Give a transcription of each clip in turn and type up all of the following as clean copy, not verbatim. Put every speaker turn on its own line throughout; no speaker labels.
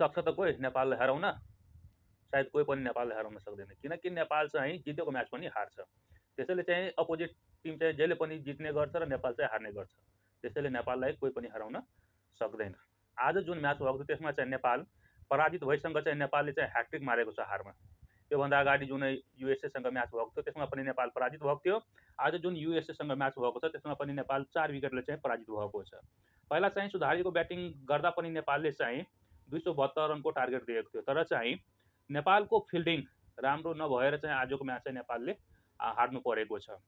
सक्छ त कोही नेपाललाई हराउन, सायद कोही पनि नेपाललाई हराउन सक्दैन, किनकि नेपाल चाहिँ जितेको म्याच पनि हार्छ। त्यसैले चाहिँ अपोजिट टिम चाहिँ जहिले पनि जित्ने गर्छ र नेपाल चाहिँ हार्ने गर्छ। त्यसैले नेपाललाई कोही पनि हराउन सक्दैन। आज जुन म्याच भएको थियो त्यसमा चाहिँ नेपाल पराजित भइसँग चाहिँ नेपालले चाहिँ ह्याट्रिक मारेको छ हारमा। त्योभन्दा अगाडि जुन युएसएसँग म्याच भएको थियो त्यसमा पनि नेपाल पराजित भएको थियो। आज जुन युएसएसँग म्याच भएको छ त्यसमा पनि नेपाल 4 विकेटले चाहिँ पराजित भएको छ। पहिला चाहिँ सुधारीको ब्याटिङ गर्दा पनि नेपालले चाहिँ 272 रनको टार्गेट दिएको थियो, तर चाहिँ नेपालको फिल्डिङ राम्रो नभएर चाहिँ आजको म्याच चाहिँ नेपालले हार्नु परेको छ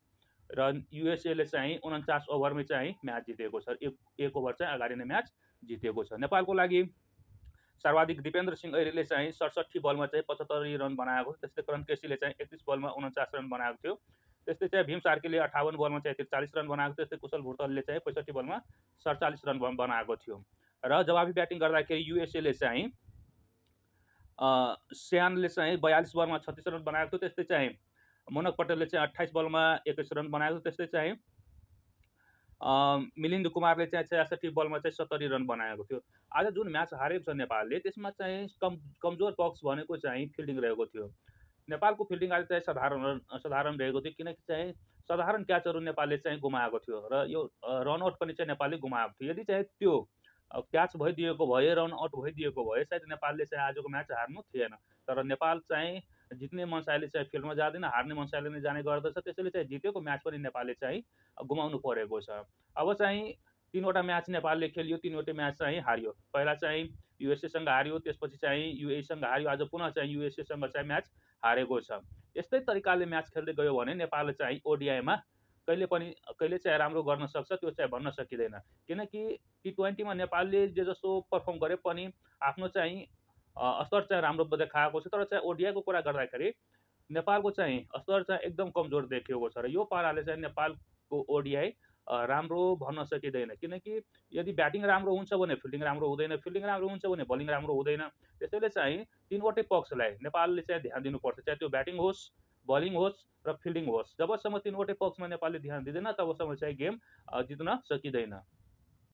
र युएसएले चाहिँ 49 ओभरमै चाहिँ म्याच जितेको छ। एक ओभर चाहिँ अगाडि नै म्याच जितेको छ। नेपालको लागि सर्वाधिक दिपेन्द्र सिंह ऐरीले चाहिँ 67 बलमा चाहिँ 75 रन बनाएको थियो। त्यस्तै करण केसीले चाहिँ 31 बलमा 49 रन बनाएको थियो। त्यस्तै चाहिँ भीम सार्कीले 58 बलमा चाहिँ 43 रन बनाएको थियो। त्यस्तै कुशल भुर्तलले चाहिँ 65 बलमा 47 रन बनाएको थियो। र जवाबी ब्याटिङ गर्दाखेरि युएसएले चाहिँ स्यानले चाहिँ 42 बलमा 36 रन बनाएको थियो। त्यस्तै चाहिँ मनक पटेलले चाहिँ 28 बलमा 21 रन बनाएको थियो। त्यस्तै चाहिँ मिलिन्द कुमारले चाहिँ 66 बलमा चाहिँ 70 रन बनाएको थियो। आज जुन म्याच हारेको छ नेपालले त्यसमा चाहिँ कमजोर पक्ष भनेको चाहिँ फिल्डिङ रहेको थियो। नेपालको फिल्डिङ आज चाहिँ साधारण रहेको थियो, किनकि चाहिँ साधारण क्याचहरू नेपालले चाहिँ गुमाएको थियो र यो रनआउट पनि चाहिँ नेपालले गुमाएको थियो। यदि चाहिँ त्यो क्याच भइदिएको भए, रनआउट भइदिएको भए सायद नेपालले चाहिँ आजको म्याच हार्नु थिएन। तर नेपाल चाहिँ जित्ने मनसायले चाहिँ फिल्डमा जाँदैन, हार्ने मनसायले नै जाने गर्दछ। त्यसैले चाहिँ जितेको म्याच पनि नेपालले चाहिँ गुमाउनु परेको छ। अब चाहिँ 3वटा म्याच नेपालले खेल्यो, 3वटै म्याच चाहिँ हार्यो। पहिला चाहिँ युएसएसँग हार्यो, त्यसपछि चाहिँ युएईसँग हार्यो, आज पुनः चाहिँ युएसएसँग चाहिँ म्याच हारेको छ। यस्तै तरिकाले म्याच खेल्दै गयो भने नेपालले चाहिँ ओडिआईमा कहिले चाहिँ राम्रो गर्न सक्छ त्यो चाहिँ भन्न सकिँदैन, किनकि T20मा नेपालले जे जस्तो पर्फर्म गरे पनि आफ्नो चाहिँ स्तर चाहिँ राम्रो देखाएको छ। तर चाहिँ ओडिआईको कुरा गर्दाखेरि नेपालको चाहिँ स्तर चाहिँ एकदम कमजोर देखिएको छ र यो पाराले चाहिँ नेपालको ओडिआई राम्रो भन्न सकिँदैन, किनकि यदि ब्याटिङ राम्रो हुन्छ भने फिल्डिङ राम्रो हुँदैन, फिल्डिङ राम्रो हुन्छ भने बलिङ राम्रो हुँदैन। त्यसैले चाहिँ 3वटै पक्षलाई नेपालले चाहिँ ध्यान दिनुपर्छ, चाहे त्यो ब्याटिङ होस्, बलिङ होस् र फिल्डिङ होस्। जबसम्म 3वटै पक्षमा नेपालले ध्यान दिँदैन तबसम्म चाहिँ गेम जित्न सकिँदैन।